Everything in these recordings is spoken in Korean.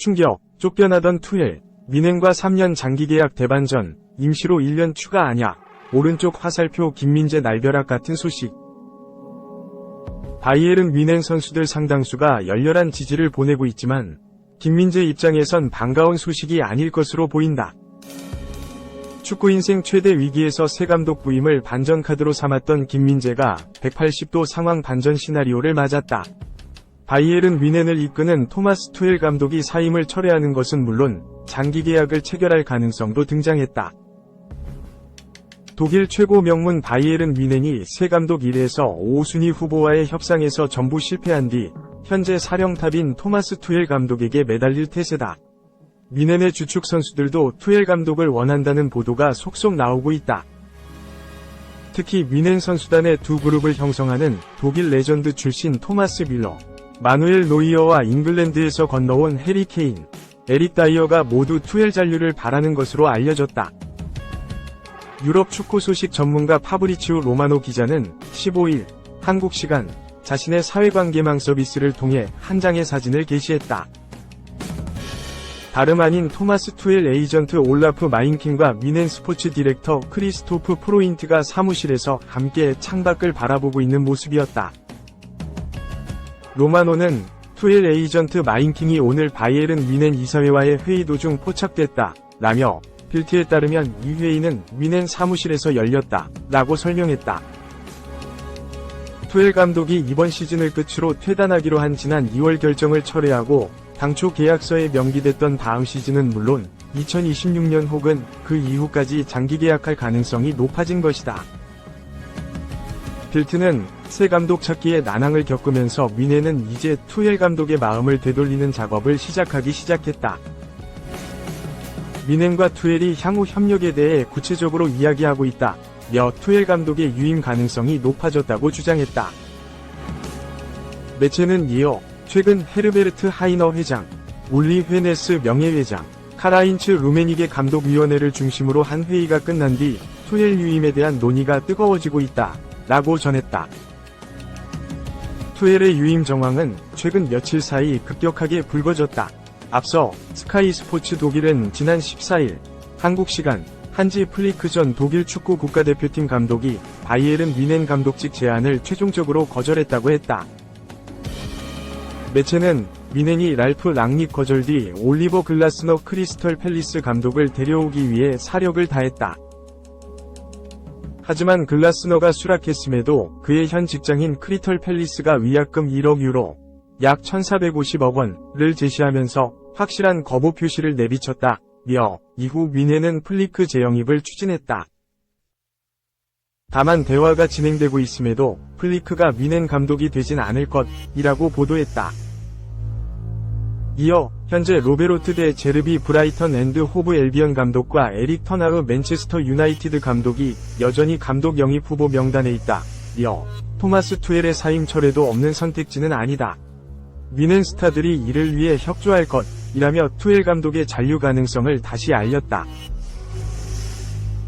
충격, 쫓겨나던 투엘, 민행과 3년 장기계약 대반전, 임시로 1년 추가 안약, 오른쪽 화살표 김민재 날벼락 같은 소식. 바이에른 뮌헨 선수들 상당수가 열렬한 지지를 보내고 있지만 김민재 입장에선 반가운 소식이 아닐 것으로 보인다. 축구 인생 최대 위기에서 새 감독 부임을 반전 카드로 삼았던 김민재가 180도 상황 반전 시나리오를 맞았다. 바이에른 뮌헨을 이끄는 토마스 투엘 감독이 사임을 철회하는 것은 물론 장기 계약을 체결할 가능성도 등장했다. 독일 최고 명문 바이에른 뮌헨이 새 감독 1에서 5순위 후보와의 협상에서 전부 실패한 뒤 현재 사령탑인 토마스 투엘 감독에게 매달릴 태세다. 뮌헨의 주축 선수들도 투엘 감독을 원한다는 보도가 속속 나오고 있다. 특히 뮌헨 선수단의 두 그룹을 형성하는 독일 레전드 출신 토마스 밀러, 마누엘 노이어와 잉글랜드에서 건너온 해리 케인, 에릭 다이어가 모두 투엘 잔류를 바라는 것으로 알려졌다. 유럽 축구 소식 전문가 파브리치오 로마노 기자는 15일 한국 시간 자신의 사회관계망 서비스를 통해 한 장의 사진을 게시했다. 다름 아닌 토마스 투엘 에이전트 올라프 마인킹과 뮌헨 스포츠 디렉터 크리스토프 프로인트가 사무실에서 함께 창밖을 바라보고 있는 모습이었다. 로마노는 투엘 에이전트 마인킹이 오늘 바이에른 뮌헨 이사회와의 회의 도중 포착됐다 라며 빌트에 따르면 이 회의는 뮌헨 사무실에서 열렸다 라고 설명했다. 투엘 감독이 이번 시즌을 끝으로 퇴단하기로 한 지난 2월 결정을 철회하고 당초 계약서에 명기됐던 다음 시즌은 물론 2026년 혹은 그 이후까지 장기 계약할 가능성이 높아진 것이다. 빌트는 새 감독 찾기에 난항을 겪으면서 뮌헨은 이제 투엘 감독의 마음을 되돌리는 작업을 시작했다. 뮌헨과 투엘이 향후 협력에 대해 구체적으로 이야기하고 있다며 투엘 감독의 유임 가능성이 높아졌다고 주장했다. 매체는 이어 최근 헤르베르트 하이너 회장, 울리 회네스 명예회장, 카라인츠 루메니게 감독위원회를 중심으로 한 회의가 끝난 뒤 투엘 유임에 대한 논의가 뜨거워지고 있다 라고 전했다. 투엘의 유임 정황은 최근 며칠 사이 급격하게 불거졌다. 앞서 스카이 스포츠 독일은 지난 14일 한국 시간 한지 플리크 전 독일 축구 국가대표팀 감독이 바이에른 뮌헨 감독직 제안을 최종적으로 거절했다고 했다. 매체는 뮌헨이 랄프 랑닉 거절 뒤 올리버 글라스너 크리스털 팰리스 감독을 데려오기 위해 사력을 다했다. 하지만 글라스너가 수락했음에도 그의 현 직장인 크리털 팰리스가 위약금 1억 유로, 약 1,450억 원을 제시하면서 확실한 거부 표시를 내비쳤다며 이후 뮌헨은 플리크 재영입을 추진했다. 다만 대화가 진행되고 있음에도 플리크가 뮌헨 감독이 되진 않을 것이라고 보도했다. 이어 현재 로베르트 데 제르비 브라이턴 앤드 호브 엘비언 감독과 에릭 터나흐 맨체스터 유나이티드 감독이 여전히 감독 영입 후보 명단에 있다며 토마스 투엘의 사임 철회도 없는 선택지는 아니다. 뮌헨 스타들이 이를 위해 협조할 것이라며 투엘 감독의 잔류 가능성을 다시 알렸다.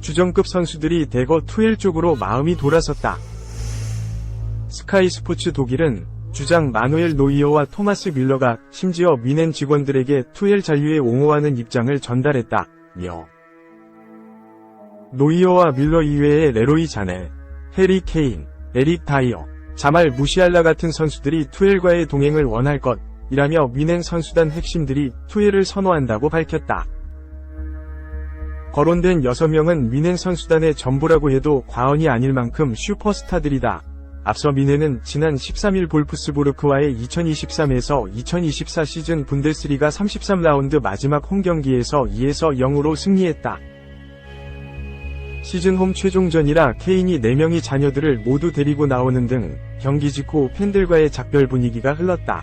주전급 선수들이 대거 투엘 쪽으로 마음이 돌아섰다. 스카이 스포츠 독일은 주장 마누엘 노이어와 토마스 밀러가 심지어 뮌헨 직원들에게 투엘 잔류에 옹호하는 입장을 전달했다며 노이어와 밀러 이외의 레로이 자네, 해리 케인, 에릭 다이어, 자말 무시알라 같은 선수들이 투엘과의 동행을 원할 것이라며 뮌헨 선수단 핵심들이 투엘을 선호한다고 밝혔다. 거론된 6명은 뮌헨 선수단의 전부라고 해도 과언이 아닐 만큼 슈퍼스타들이다. 앞서 뮌헨은 지난 13일 볼프스부르크와의 2023에서 2024 시즌 분데스리가 33라운드 마지막 홈경기에서 2에서 0으로 승리했다. 시즌 홈 최종전이라 케인이 4명의 자녀들을 모두 데리고 나오는 등 경기 직후 팬들과의 작별 분위기가 흘렀다.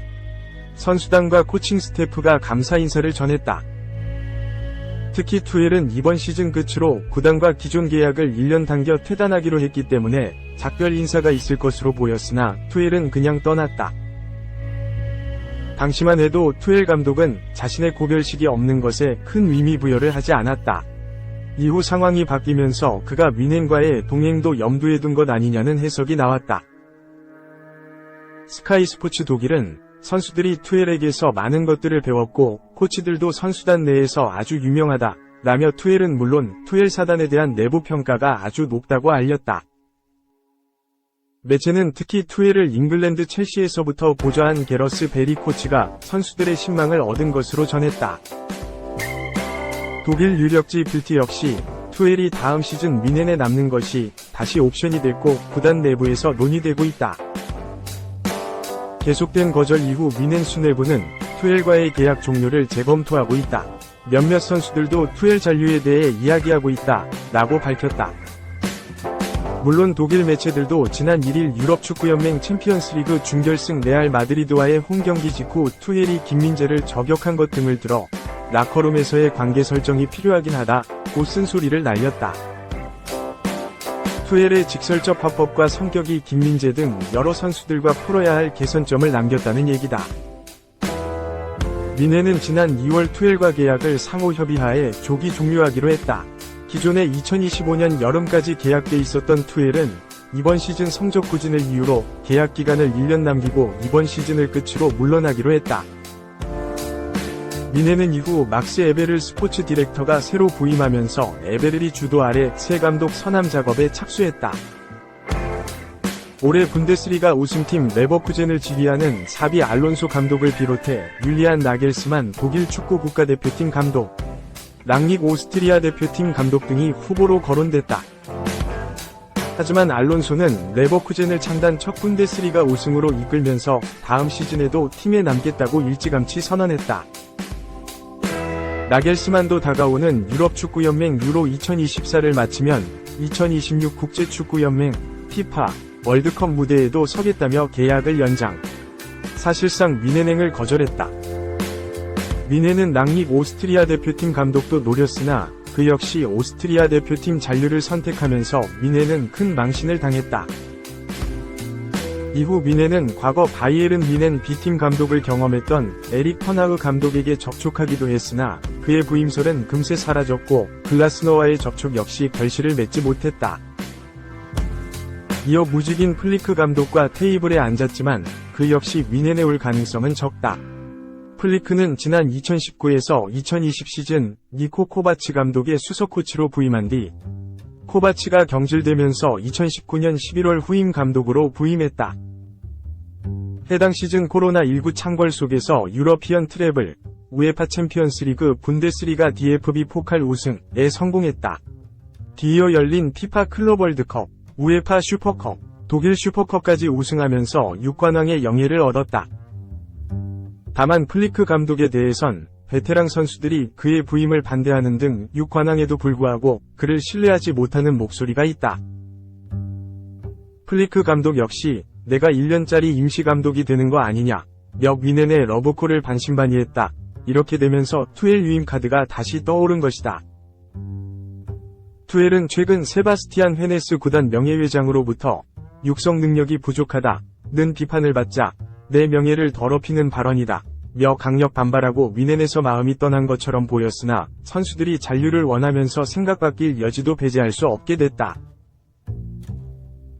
선수단과 코칭 스태프가 감사 인사를 전했다. 특히 투엘은 이번 시즌 끝으로 구단과 기존 계약을 1년 당겨 퇴단하기로 했기 때문에 작별 인사가 있을 것으로 보였으나 투엘은 그냥 떠났다. 당시만 해도 투엘 감독은 자신의 고별식이 없는 것에 큰 의미 부여를 하지 않았다. 이후 상황이 바뀌면서 그가 뮌헨과의 동행도 염두에 둔 것 아니냐는 해석이 나왔다. 스카이 스포츠 독일은 선수들이 투엘에게서 많은 것들을 배웠고 코치들도 선수단 내에서 아주 유명하다 라며 투엘은 물론 투엘 사단에 대한 내부 평가가 아주 높다고 알렸다. 매체는 특히 투엘을 잉글랜드 첼시에서부터 보좌한 게러스 베리 코치가 선수들의 신망을 얻은 것으로 전했다. 독일 유력지 빌트 역시 투엘이 다음 시즌 뮌헨에 남는 것이 다시 옵션이 됐고 구단 내부에서 논의되고 있다. 계속된 거절 이후 뮌헨 수뇌부는 투엘과의 계약 종료를 재검토하고 있다. 몇몇 선수들도 투엘 잔류에 대해 이야기하고 있다 라고 밝혔다. 물론 독일 매체들도 지난 1일 유럽축구연맹 챔피언스리그 준결승 레알 마드리드와의 홈경기 직후 투엘이 김민재를 저격한 것 등을 들어 라커룸에서의 관계 설정이 필요하긴 하다고 쓴소리를 날렸다. 투엘의 직설적 화법과 성격이 김민재 등 여러 선수들과 풀어야 할 개선점을 남겼다는 얘기다. 뮌헨은 지난 2월 투엘과 계약을 상호 협의하에 조기 종료하기로 했다. 기존에 2025년 여름까지 계약돼 있었던 투엘은 이번 시즌 성적 부진을 이유로 계약 기간을 1년 남기고 이번 시즌을 끝으로 물러나기로 했다. 뮌헨은 이후 막스 에베를 스포츠 디렉터가 새로 부임하면서 에베르리 주도 아래 새 감독 선임 작업에 착수했다. 올해 분데스리가 우승팀 레버쿠젠을 지휘하는 사비 알론소 감독을 비롯해 율리안 나겔스만 독일 축구 국가대표팀 감독, 랑닉 오스트리아 대표팀 감독 등이 후보로 거론됐다. 하지만 알론소는 레버쿠젠을 창단 첫 분데스리가 우승으로 이끌면서 다음 시즌에도 팀에 남겠다고 일찌감치 선언했다. 나겔스만도 다가오는 유럽축구연맹 유로 2024를 마치면 2026 국제축구연맹 피파 월드컵 무대에도 서겠다며 계약을 연장. 사실상 뮌헨행을 거절했다. 뮌헨은 랑닉 오스트리아 대표팀 감독도 노렸으나 그 역시 오스트리아 대표팀 잔류를 선택하면서 뮌헨은 큰 망신을 당했다. 이후 뮌헨은 과거 바이에른 뮌헨 B팀 감독을 경험했던 에릭 퍼나흐 감독에게 접촉하기도 했으나 그의 부임설은 금세 사라졌고 글라스너와의 접촉 역시 결실을 맺지 못했다. 이어 무직인 플리크 감독과 테이블에 앉았지만 그 역시 뮌헨에 올 가능성은 적다. 플리크는 지난 2019에서 2020 시즌 니코 코바치 감독의 수석 코치로 부임한 뒤 코바치가 경질되면서 2019년 11월 후임 감독으로 부임했다. 해당 시즌 코로나19 창궐 속에서 유러피언 트래블, 우에파 챔피언스리그 분데스리가 DFB 포칼 우승에 성공했다. 뒤이어 열린 피파 클럽 월드컵, 우에파 슈퍼컵, 독일 슈퍼컵까지 우승하면서 6관왕의 영예를 얻었다. 다만 플리크 감독에 대해선 베테랑 선수들이 그의 부임을 반대하는 등 6관왕에도 불구하고 그를 신뢰하지 못하는 목소리가 있다. 플리크 감독 역시 내가 1년짜리 임시감독이 되는 거 아니냐, 몇 뮌헨의 러브콜을 반신반의했다. 이렇게 되면서 투엘 유임 카드가 다시 떠오른 것이다. 투엘은 최근 세바스티안 헤네스 구단 명예회장으로부터 육성 능력이 부족하다는 비판을 받자 내 명예를 더럽히는 발언이다 며 강력 반발하고 뮌헨에서 마음이 떠난 것처럼 보였으나 선수들이 잔류를 원하면서 생각 바뀔 여지도 배제할 수 없게 됐다.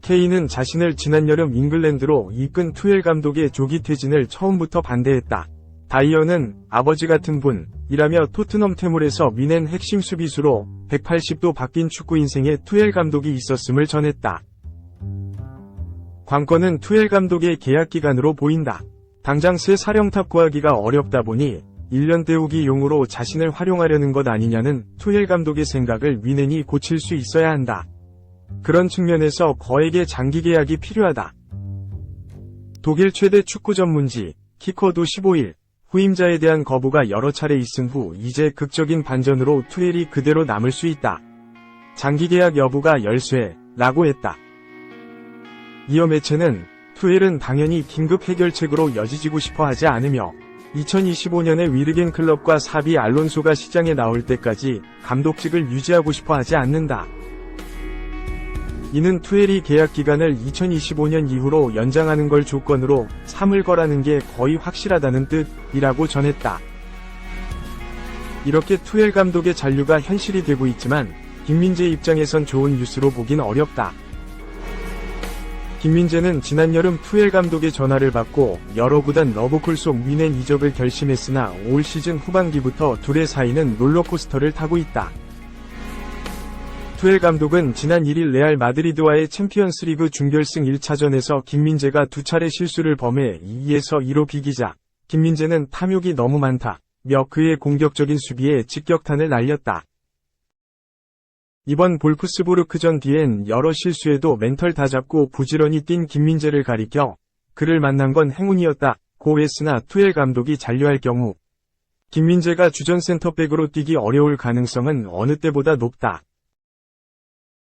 케인은 자신을 지난 여름 잉글랜드로 이끈 투엘 감독의 조기 퇴진을 처음부터 반대했다. 다이어는 아버지 같은 분이라며 토트넘 퇴물에서 뮌헨 핵심 수비수로 180도 바뀐 축구 인생에 투엘 감독이 있었음을 전했다. 관건은 투엘 감독의 계약 기간으로 보인다. 당장 새 사령탑 구하기가 어렵다 보니 1년 때우기 용으로 자신을 활용하려는 것 아니냐는 투엘 감독의 생각을 뮌헨이 고칠 수 있어야 한다. 그런 측면에서 거액의 장기 계약이 필요하다. 독일 최대 축구 전문지 키커도 15일 후임자에 대한 거부가 여러 차례 있은 후 이제 극적인 반전으로 투엘이 그대로 남을 수 있다. 장기 계약 여부가 열쇠라고 했다. 이어 매체는 투엘은 당연히 긴급 해결책으로 여지지고 싶어 하지 않으며 2025년에 위르겐 클럽과 사비 알론소가 시장에 나올 때까지 감독직을 유지하고 싶어 하지 않는다. 이는 투엘이 계약 기간을 2025년 이후로 연장하는 걸 조건으로 삼을 거라는 게 거의 확실하다는 뜻이라고 전했다. 이렇게 투엘 감독의 잔류가 현실이 되고 있지만 김민재 입장에선 좋은 뉴스로 보긴 어렵다. 김민재는 지난 여름 투엘 감독의 전화를 받고 여러 구단 러브콜 속 뮌헨 이적을 결심했으나 올 시즌 후반기부터 둘의 사이는 롤러코스터를 타고 있다. 투엘 감독은 지난 1일 레알 마드리드와의 챔피언스리그 준결승 1차전에서 김민재가 두 차례 실수를 범해 2에서 2로 비기자 김민재는 탐욕이 너무 많다 며 그의 공격적인 수비에 직격탄을 날렸다. 이번 볼프스부르크전 뒤엔 여러 실수에도 멘털 다잡고 부지런히 뛴 김민재를 가리켜 그를 만난 건 행운이었다 고 했으나 투엘 감독이 잔류할 경우 김민재가 주전 센터백으로 뛰기 어려울 가능성은 어느 때보다 높다.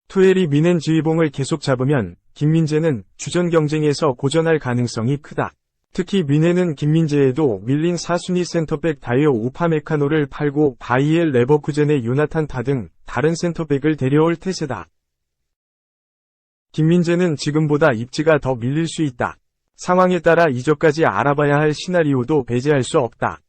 투엘이 뮌헨 지휘봉을 계속 잡으면 김민재는 주전 경쟁에서 고전할 가능성이 크다. 특히 뮌헨은 김민재에도 밀린 4순위 센터백 다이오 우파메카노를 팔고 바이엘 레버쿠젠의 요나탄 타 등 다른 센터백을 데려올 태세다. 김민재는 지금보다 입지가 더 밀릴 수 있다. 상황에 따라 이적까지 알아봐야 할 시나리오도 배제할 수 없다.